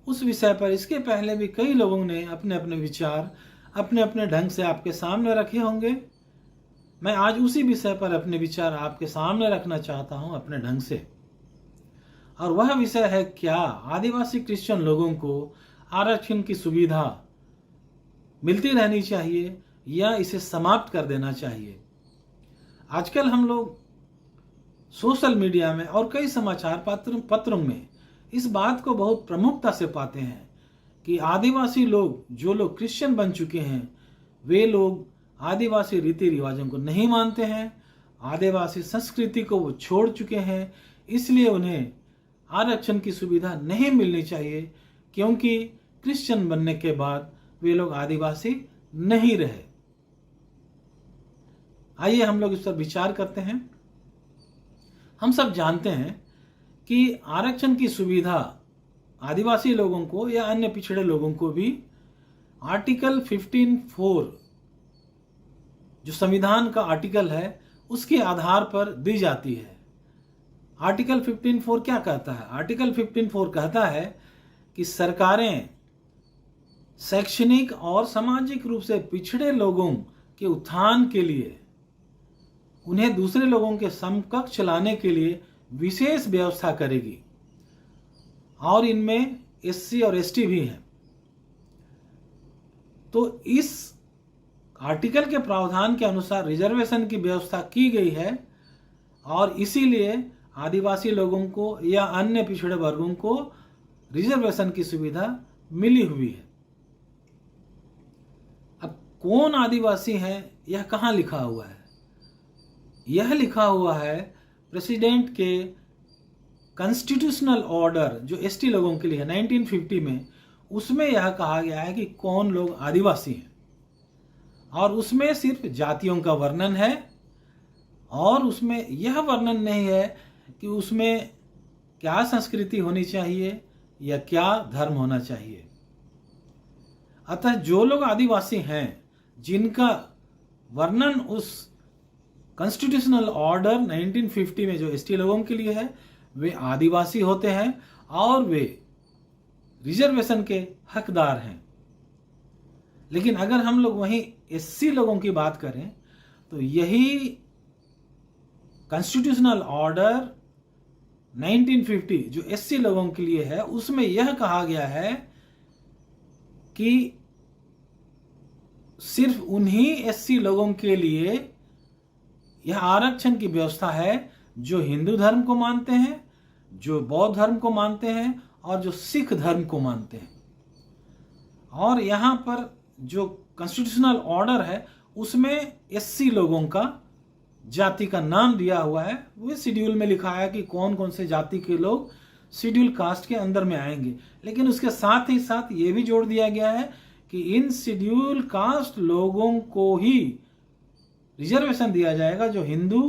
उस विषय पर इसके पहले भी कई लोगों ने अपने अपने विचार अपने अपने ढंग से आपके सामने रखे होंगे। मैं आज उसी विषय पर अपने विचार आपके सामने रखना चाहता हूं अपने ढंग से। और वह विषय है, क्या आदिवासी क्रिश्चियन लोगों को आरक्षण की सुविधा मिलती रहनी चाहिए या इसे समाप्त कर देना चाहिए। आजकल हम लोग सोशल मीडिया में और कई समाचार पत्रों में इस बात को बहुत प्रमुखता से पाते हैं कि आदिवासी लोग, जो लोग क्रिश्चियन बन चुके हैं, वे लोग आदिवासी रीति रिवाजों को नहीं मानते हैं, आदिवासी संस्कृति को वो छोड़ चुके हैं, इसलिए उन्हें आरक्षण की सुविधा नहीं मिलनी चाहिए, क्योंकि क्रिश्चियन बनने के बाद वे लोग आदिवासी नहीं रहे। आइए हम लोग इस पर विचार करते हैं। हम सब जानते हैं कि आरक्षण की सुविधा आदिवासी लोगों को या अन्य पिछड़े लोगों को भी आर्टिकल 15(4) जो संविधान का आर्टिकल है उसके आधार पर दी जाती है। आर्टिकल 15(4) क्या कहता है? आर्टिकल 15(4) कहता है कि सरकारें शैक्षणिक और सामाजिक रूप से पिछड़े लोगों के उत्थान के लिए, उन्हें दूसरे लोगों के समकक्ष लाने के लिए विशेष व्यवस्था करेगी, और इनमें एससी और एसटी भी हैं। तो इस आर्टिकल के प्रावधान के अनुसार रिजर्वेशन की व्यवस्था की गई है, और इसीलिए आदिवासी लोगों को या अन्य पिछड़े वर्गों को रिजर्वेशन की सुविधा मिली हुई है। अब कौन आदिवासी है, यह कहाँ लिखा हुआ है? यह लिखा हुआ है प्रेसिडेंट के कॉन्स्टिट्यूशनल ऑर्डर जो एसटी लोगों के लिए है 1950 में। उसमें यह कहा गया है कि कौन लोग आदिवासी हैं, और उसमें सिर्फ जातियों का वर्णन है, और उसमें यह वर्णन नहीं है कि उसमें क्या संस्कृति होनी चाहिए या क्या धर्म होना चाहिए। अतः जो लोग आदिवासी हैं, जिनका वर्णन उस कॉन्स्टिट्यूशनल ऑर्डर 1950 में जो एसटी लोगों के लिए है, वे आदिवासी होते हैं और वे रिजर्वेशन के हकदार हैं। लेकिन अगर हम लोग वहीं एससी लोगों की बात करें तो यही कॉन्स्टिट्यूशनल ऑर्डर 1950 जो एससी लोगों के लिए है, उसमें यह कहा गया है कि सिर्फ उन्हीं एससी लोगों के लिए यह आरक्षण की व्यवस्था है जो हिंदू धर्म को मानते हैं, जो बौद्ध धर्म को मानते हैं, और जो सिख धर्म को मानते हैं। और यहाँ पर जो कॉन्स्टिट्यूशनल ऑर्डर है उसमें एससी लोगों का जाति का नाम दिया हुआ है। वो शेड्यूल में लिखा है कि कौन कौन से जाति के लोग शेड्यूल कास्ट के अंदर में आएंगे। लेकिन उसके साथ ही साथ ये भी जोड़ दिया गया है कि इन शेड्यूल कास्ट लोगों को ही रिजर्वेशन दिया जाएगा जो हिंदू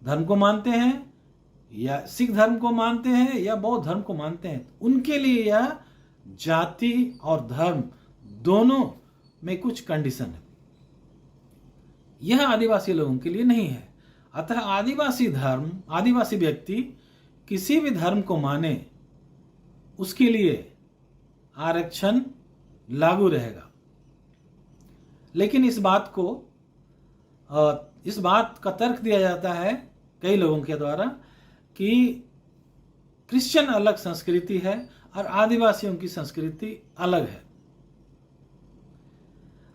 धर्म को मानते हैं या सिख धर्म को मानते हैं या बौद्ध धर्म को मानते हैं। उनके लिए यह जाति और धर्म दोनों में कुछ कंडीशन है। यह आदिवासी लोगों के लिए नहीं है। अतः आदिवासी व्यक्ति किसी भी धर्म को माने, उसके लिए आरक्षण लागू रहेगा। लेकिन इस बात का तर्क दिया जाता है कई लोगों के द्वारा कि क्रिश्चियन अलग संस्कृति है और आदिवासियों की संस्कृति अलग है।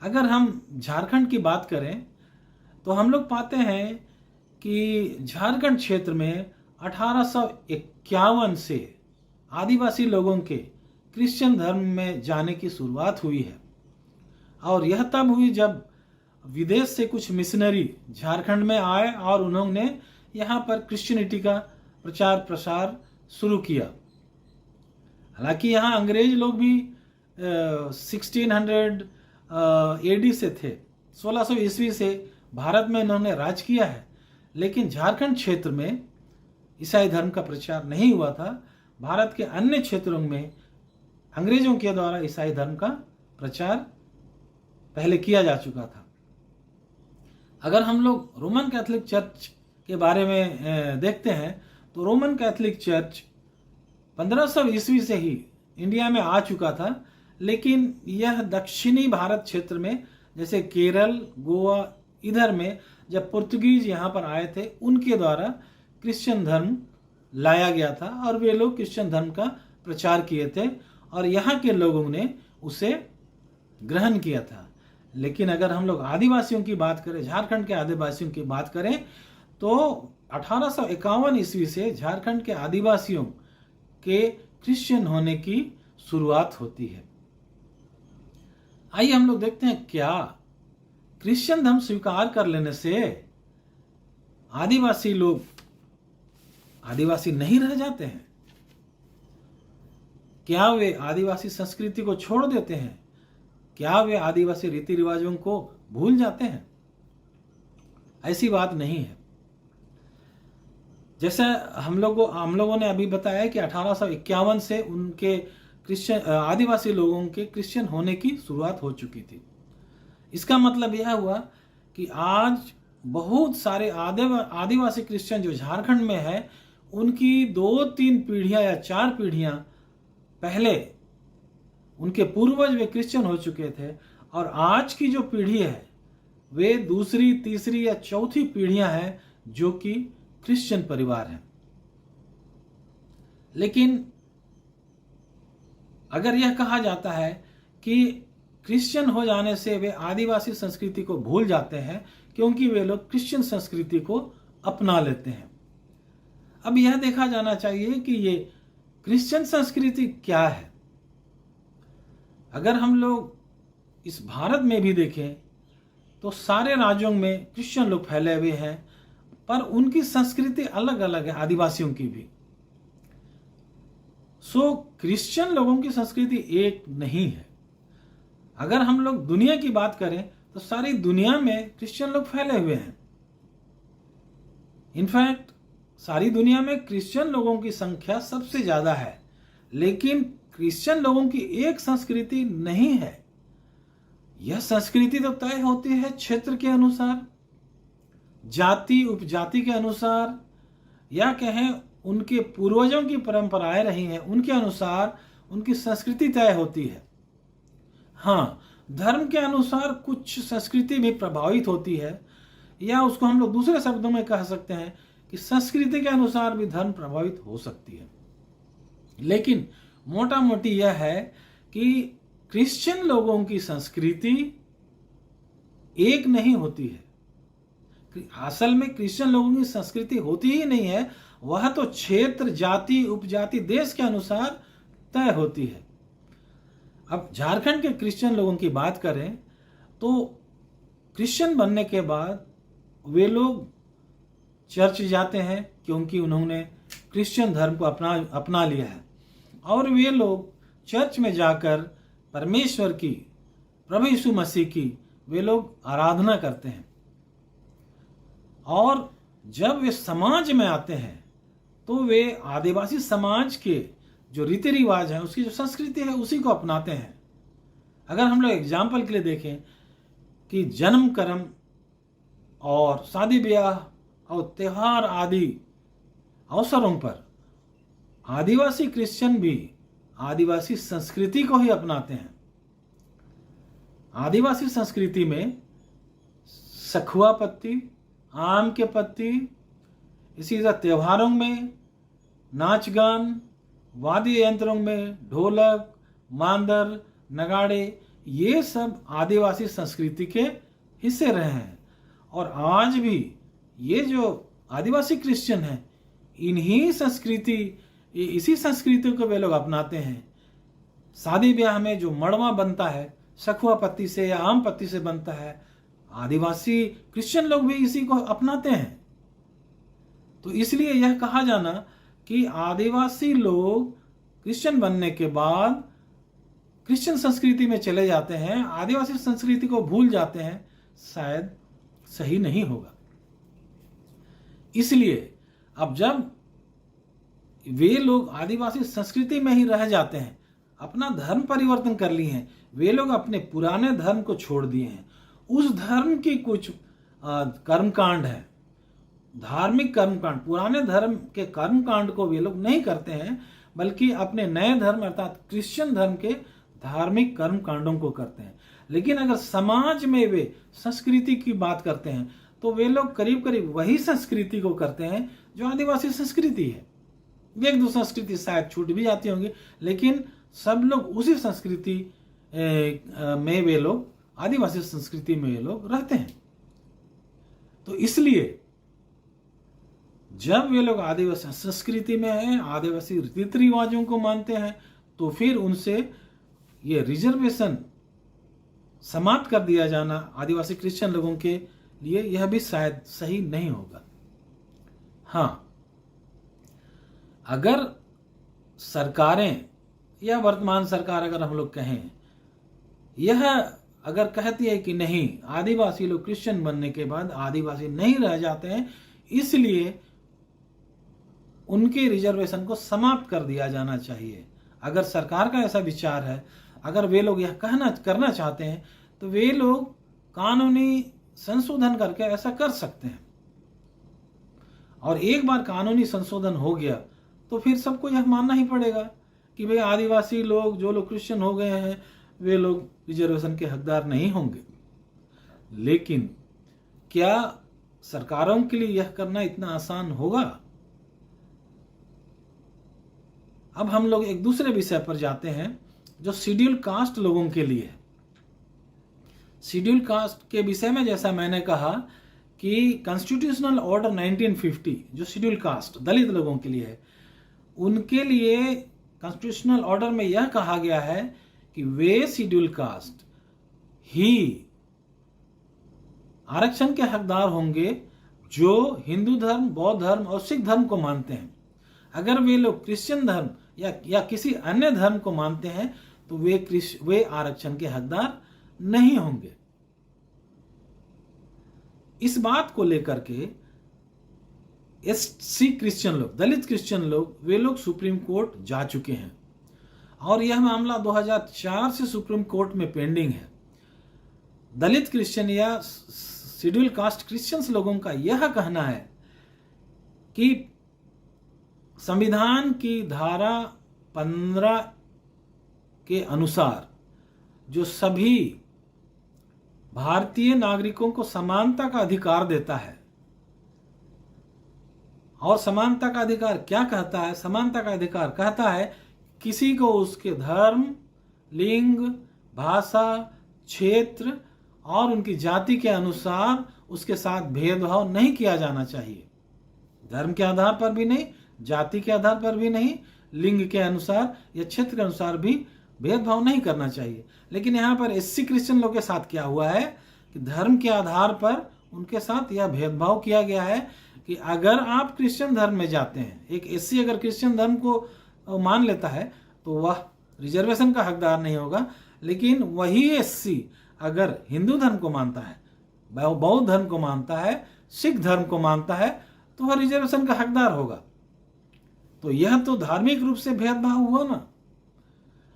अगर हम झारखंड की बात करें तो हम लोग पाते हैं कि झारखंड क्षेत्र में 1851 से आदिवासी लोगों के क्रिश्चियन धर्म में जाने की शुरुआत हुई है, और यह तब हुई जब विदेश से कुछ मिशनरी झारखंड में आए और उन्होंने यहाँ पर क्रिश्चियनिटी का प्रचार प्रसार शुरू किया। हालांकि यहाँ अंग्रेज लोग भी 1600 एडी से थे, 1600 ईस्वी से भारत में इन्होंने राज किया है। लेकिन झारखंड क्षेत्र में ईसाई धर्म का प्रचार नहीं हुआ था। भारत के अन्य क्षेत्रों में अंग्रेजों के द्वारा ईसाई धर्म का प्रचार पहले किया जा चुका था। अगर हम लोग रोमन कैथोलिक चर्च के बारे में देखते हैं तो रोमन कैथोलिक चर्च 1500 ईस्वी से ही इंडिया में आ चुका था, लेकिन यह दक्षिणी भारत क्षेत्र में जैसे केरल, गोवा, इधर में जब पुर्तगीज यहाँ पर आए थे उनके द्वारा क्रिश्चियन धर्म लाया गया था और वे लोग क्रिश्चियन धर्म का प्रचार किए थे और यहाँ के लोगों ने उसे ग्रहण किया था। लेकिन अगर हम लोग आदिवासियों की बात करें, झारखंड के आदिवासियों की बात करें, तो 1851 ईस्वी से झारखंड के आदिवासियों के क्रिश्चियन होने की शुरुआत होती है। आइए हम लोग देखते हैं, क्या क्रिश्चियन धर्म स्वीकार कर लेने से आदिवासी लोग आदिवासी नहीं रह जाते हैं? क्या वे आदिवासी संस्कृति को छोड़ देते हैं? क्या वे आदिवासी रीति रिवाजों को भूल जाते हैं? ऐसी बात नहीं है। जैसे हम लोगों ने अभी बताया कि 1851 से उनके क्रिश्चियन आदिवासी लोगों के क्रिश्चियन होने की शुरुआत हो चुकी थी। इसका मतलब यह हुआ कि आज बहुत सारे आदिवासी क्रिश्चियन जो झारखंड में है, उनकी 2-3 पीढ़ियां या 4 पीढ़ियां पहले उनके पूर्वज वे क्रिश्चियन हो चुके थे और आज की जो पीढ़ी है वे दूसरी, तीसरी या चौथी पीढ़ियां हैं जो कि क्रिश्चियन परिवार हैं। लेकिन अगर यह कहा जाता है कि क्रिश्चियन हो जाने से वे आदिवासी संस्कृति को भूल जाते हैं क्योंकि वे लोग क्रिश्चियन संस्कृति को अपना लेते हैं। अब यह देखा जाना चाहिए कि ये क्रिश्चियन संस्कृति क्या है। अगर हम लोग इस भारत में भी देखें तो सारे राज्यों में क्रिश्चियन लोग फैले हुए हैं, पर उनकी संस्कृति अलग अलग है, आदिवासियों की भी। क्रिश्चियन लोगों की संस्कृति एक नहीं है। अगर हम लोग दुनिया की बात करें तो सारी दुनिया में क्रिश्चियन लोग फैले हुए हैं। इनफैक्ट सारी दुनिया में क्रिश्चियन लोगों की संख्या सबसे ज्यादा है, लेकिन क्रिश्चियन लोगों की एक संस्कृति नहीं है। यह संस्कृति तो तय होती है क्षेत्र के अनुसार, जाति उपजाति के अनुसार, या कहें उनके पूर्वजों की परंपराएं रही हैं उनके अनुसार उनकी संस्कृति तय होती है। हाँ, धर्म के अनुसार कुछ संस्कृति भी प्रभावित होती है, या उसको हम लोग दूसरे शब्दों में कह सकते हैं कि संस्कृति के अनुसार भी धर्म प्रभावित हो सकती है। लेकिन मोटा मोटी यह है कि क्रिश्चियन लोगों की संस्कृति एक नहीं होती है। असल में क्रिश्चियन लोगों की संस्कृति होती ही नहीं है, वह तो क्षेत्र, जाति, उपजाति, देश के अनुसार तय होती है। अब झारखंड के क्रिश्चियन लोगों की बात करें तो क्रिश्चियन बनने के बाद वे लोग चर्च जाते हैं क्योंकि उन्होंने क्रिश्चियन धर्म को अपना लिया है, और वे लोग चर्च में जाकर परमेश्वर की, प्रभु यीशु मसीह की वे लोग आराधना करते हैं। और जब वे समाज में आते हैं तो वे आदिवासी समाज के जो रीति रिवाज हैं, उसकी जो संस्कृति है, उसी को अपनाते हैं। अगर हम लोग एग्जाम्पल के लिए देखें कि जन्म कर्म और शादी ब्याह और त्योहार आदि अवसरों पर आदिवासी क्रिश्चियन भी आदिवासी संस्कृति को ही अपनाते हैं। आदिवासी संस्कृति में सखुआ पत्ती, आम के पत्ती, इसी तरह त्योहारों में नाच गान, वाद्य यंत्रों में ढोलक, मांदर, नगाड़े, ये सब आदिवासी संस्कृति के हिस्से रहे हैं। और आज भी ये जो आदिवासी क्रिश्चियन हैं, इसी संस्कृति को वे लोग अपनाते हैं। शादी ब्याह में जो मड़वा बनता है सखुआ पत्ती से या आम पत्ती से बनता है, आदिवासी क्रिश्चियन लोग भी इसी को अपनाते हैं। तो इसलिए यह कहा जाना कि आदिवासी लोग क्रिश्चियन बनने के बाद क्रिश्चियन संस्कृति में चले जाते हैं, आदिवासी संस्कृति को भूल जाते हैं, शायद सही नहीं होगा। इसलिए अब जब वे लोग आदिवासी संस्कृति में ही रह जाते हैं, अपना धर्म परिवर्तन कर लिए हैं, वे लोग अपने पुराने धर्म को छोड़ दिए हैं, उस धर्म की कुछ कर्मकांड है, धार्मिक कर्मकांड, पुराने धर्म के कर्मकांड को वे लोग नहीं करते हैं, बल्कि अपने नए धर्म अर्थात क्रिश्चियन धर्म के धार्मिक कर्म कांडों को करते हैं। लेकिन अगर समाज में वे संस्कृति की बात करते हैं तो वे लोग करीब करीब वही संस्कृति को करते हैं जो आदिवासी संस्कृति है। एक दो संस्कृति शायद छूट भी जाती होंगी, लेकिन सब लोग उसी संस्कृति में वे लोग, आदिवासी संस्कृति में वे लोग रहते हैं। तो इसलिए जब वे लोग आदिवासी संस्कृति में हैं, आदिवासी रीति रिवाजों को मानते हैं, तो फिर उनसे ये रिजर्वेशन समाप्त कर दिया जाना आदिवासी क्रिश्चियन लोगों के लिए यह भी शायद सही नहीं होगा। हाँ, अगर सरकारें या वर्तमान सरकार अगर हम लोग कहें, यह अगर कहती है कि नहीं, आदिवासी लोग क्रिश्चियन बनने के बाद आदिवासी नहीं रह जाते हैं, इसलिए उनके रिजर्वेशन को समाप्त कर दिया जाना चाहिए, अगर सरकार का ऐसा विचार है, अगर वे लोग यह करना चाहते हैं, तो वे लोग कानूनी संशोधन करके ऐसा कर सकते हैं। और एक बार कानूनी संशोधन हो गया तो फिर सबको यह मानना ही पड़ेगा कि भाई आदिवासी लोग, जो लोग क्रिश्चियन हो गए हैं, वे लोग रिजर्वेशन के हकदार नहीं होंगे। लेकिन क्या सरकारों के लिए यह करना इतना आसान होगा? अब हम लोग एक दूसरे विषय पर जाते हैं जो शेड्यूल कास्ट लोगों के लिए है। शेड्यूल कास्ट के विषय में जैसा मैंने कहा कि कॉन्स्टिट्यूशनल ऑर्डर 1950 जो शेड्यूल कास्ट दलित लोगों के लिए है, उनके लिए कॉन्स्टिट्यूशनल ऑर्डर में यह कहा गया है कि वे शेड्यूल कास्ट ही आरक्षण के हकदार होंगे जो हिंदू धर्म, बौद्ध धर्म और सिख धर्म को मानते हैं। अगर वे लोग क्रिश्चियन धर्म या किसी अन्य धर्म को मानते हैं तो वे आरक्षण के हकदार नहीं होंगे। इस बात को लेकर के एससी क्रिश्चियन लोग, दलित क्रिश्चियन लोग, वे लोग सुप्रीम कोर्ट जा चुके हैं और यह मामला 2004 से सुप्रीम कोर्ट में पेंडिंग है। दलित क्रिश्चियन या शेड्यूल कास्ट क्रिश्चियंस लोगों का यह कहना है कि संविधान की धारा 15 के अनुसार जो सभी भारतीय नागरिकों को समानता का अधिकार देता है, और समानता का अधिकार क्या कहता है? समानता का अधिकार कहता है किसी को उसके धर्म, लिंग, भाषा, क्षेत्र और उनकी जाति के अनुसार उसके साथ भेदभाव नहीं किया जाना चाहिए। धर्म के आधार पर भी नहीं, जाति के आधार पर भी नहीं, लिंग के अनुसार या क्षेत्र के अनुसार भी भेदभाव नहीं करना चाहिए। लेकिन यहाँ पर एससी क्रिश्चियन लोग के साथ क्या हुआ है कि धर्म के आधार पर उनके साथ यह भेदभाव किया गया है कि अगर आप क्रिश्चियन धर्म में जाते हैं, एक एससी अगर क्रिश्चियन धर्म को मान लेता है तो वह रिजर्वेशन का हकदार नहीं होगा, लेकिन वही एससी अगर हिंदू धर्म को मानता है, बौद्ध धर्म को मानता है, सिख धर्म को मानता है, तो वह रिजर्वेशन का हकदार होगा। तो यह तो धार्मिक रूप से भेदभाव हुआ ना।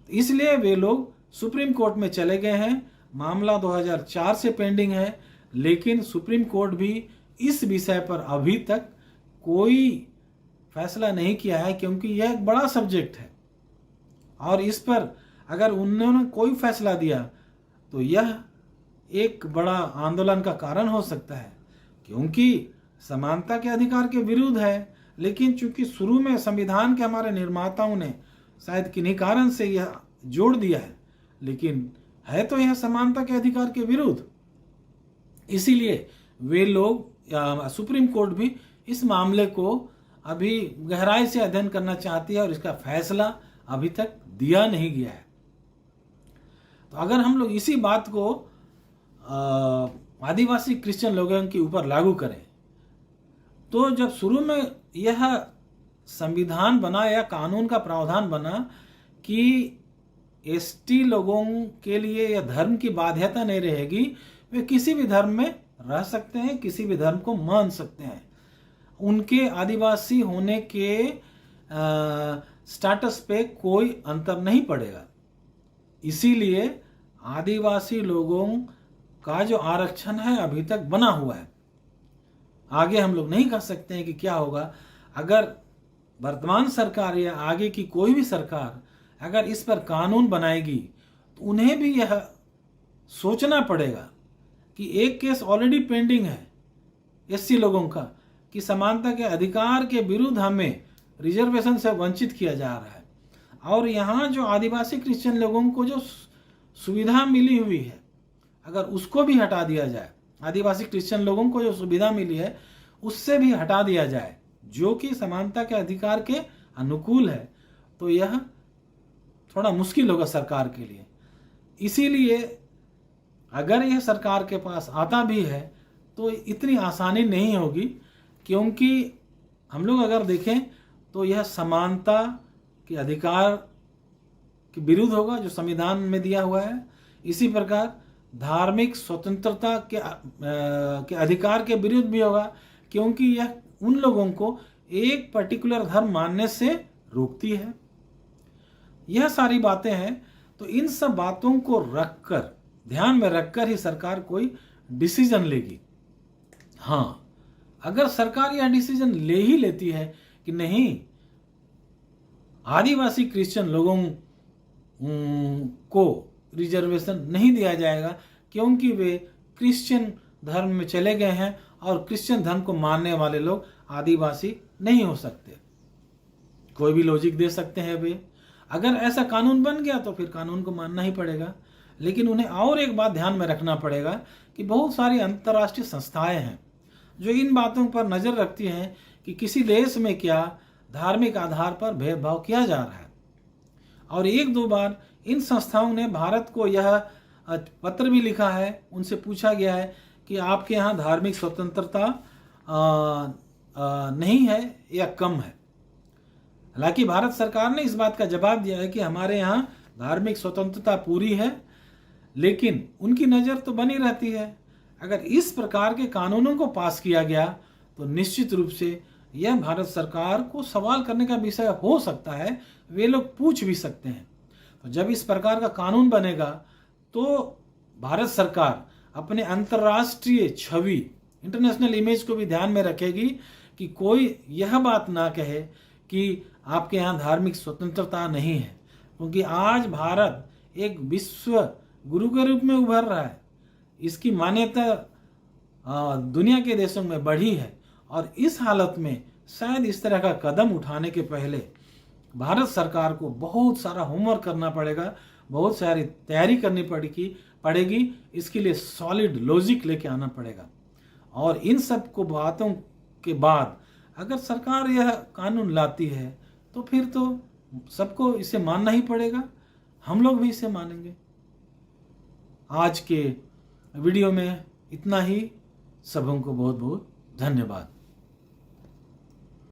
इसलिए वे लोग सुप्रीम कोर्ट में चले गए हैं। मामला 2004 से पेंडिंग है, लेकिन सुप्रीम कोर्ट भी इस विषय पर अभी तक कोई फैसला नहीं किया है, क्योंकि यह एक बड़ा सब्जेक्ट है और इस पर अगर उन्होंने कोई फैसला दिया तो यह एक बड़ा आंदोलन का कारण हो सकता है, क्योंकि समानता के अधिकार के विरुद्ध है। लेकिन चूंकि शुरू में संविधान के हमारे निर्माताओं ने शायद किन्हीं कारण से यह जोड़ दिया है, लेकिन है तो यह समानता के अधिकार के विरुद्ध। इसीलिए वे लोग सुप्रीम कोर्ट भी इस मामले को अभी गहराई से अध्ययन करना चाहती है और इसका फैसला अभी तक दिया नहीं गया है। तो अगर हम लोग इसी बात को आदिवासी क्रिश्चियन लोगों के ऊपर लागू करें, तो जब शुरू में यह संविधान बना या कानून का प्रावधान बना कि एसटी लोगों के लिए यह धर्म की बाध्यता नहीं रहेगी, वे किसी भी धर्म में रह सकते हैं, किसी भी धर्म को मान सकते हैं, उनके आदिवासी होने के स्टेटस पे कोई अंतर नहीं पड़ेगा। इसीलिए आदिवासी लोगों का जो आरक्षण है अभी तक बना हुआ है। आगे हम लोग नहीं कह सकते हैं कि क्या होगा। अगर वर्तमान सरकार या आगे की कोई भी सरकार अगर इस पर कानून बनाएगी तो उन्हें भी यह सोचना पड़ेगा कि एक केस ऑलरेडी पेंडिंग है एससी लोगों का कि समानता के अधिकार के विरुद्ध हमें रिजर्वेशन से वंचित किया जा रहा है, और यहाँ जो आदिवासी क्रिश्चियन लोगों को जो सुविधा मिली हुई है अगर उसको भी हटा दिया जाए, आदिवासी क्रिश्चियन लोगों को जो सुविधा मिली है उससे भी हटा दिया जाए जो कि समानता के अधिकार के अनुकूल है, तो यह थोड़ा मुश्किल होगा सरकार के लिए। इसीलिए अगर यह सरकार के पास आता भी है तो इतनी आसानी नहीं होगी, क्योंकि हम लोग अगर देखें तो यह समानता के अधिकार के विरुद्ध होगा जो संविधान में दिया हुआ है। इसी प्रकार धार्मिक स्वतंत्रता के अधिकार के विरुद्ध भी होगा, क्योंकि यह उन लोगों को एक पर्टिकुलर धर्म मानने से रोकती है। यह सारी बातें हैं, तो इन सब बातों को रखकर, ध्यान में रखकर ही सरकार कोई डिसीजन लेगी। हाँ, अगर सरकार यह डिसीजन ले ही लेती है कि नहीं, आदिवासी क्रिश्चियन लोगों को रिजर्वेशन नहीं दिया जाएगा क्योंकि वे क्रिश्चियन धर्म में चले गए हैं और क्रिश्चियन धर्म को मानने वाले लोग आदिवासी नहीं हो सकते, कोई भी लॉजिक दे सकते हैं वे। अगर ऐसा कानून बन गया तो फिर कानून को मानना ही पड़ेगा। लेकिन उन्हें और एक बात ध्यान में रखना पड़ेगा कि बहुत सारी अंतर्राष्ट्रीय संस्थाएं हैं जो इन बातों पर नज़र रखती हैं कि किसी देश में क्या धार्मिक आधार पर भेदभाव किया जा रहा है। और एक दो बार इन संस्थाओं ने भारत को यह पत्र भी लिखा है, उनसे पूछा गया है कि आपके यहाँ धार्मिक स्वतंत्रता नहीं है या कम है। हालांकि भारत सरकार ने इस बात का जवाब दिया है कि हमारे यहाँ धार्मिक स्वतंत्रता पूरी है, लेकिन उनकी नज़र तो बनी रहती है। अगर इस प्रकार के कानूनों को पास किया गया तो निश्चित रूप से यह भारत सरकार को सवाल करने का विषय हो सकता है, वे लोग पूछ भी सकते हैं। तो जब इस प्रकार का कानून बनेगा तो भारत सरकार अपने अंतर्राष्ट्रीय छवि, इंटरनेशनल इमेज को भी ध्यान में रखेगी कि कोई यह बात ना कहे कि आपके यहाँ धार्मिक स्वतंत्रता नहीं है, क्योंकि आज भारत एक विश्व गुरु के रूप में उभर रहा है। इसकी मान्यता दुनिया के देशों में बढ़ी है, और इस हालत में शायद इस तरह का कदम उठाने के पहले भारत सरकार को बहुत सारा होमवर्क करना पड़ेगा, बहुत सारी तैयारी करनी पड़ेगी। इसके लिए सॉलिड लॉजिक लेके आना पड़ेगा, और इन सब को बातों के बाद अगर सरकार यह कानून लाती है तो फिर तो सबको इसे मानना ही पड़ेगा, हम लोग भी इसे मानेंगे। आज के वीडियो में इतना ही। सबों को बहुत बहुत धन्यवाद।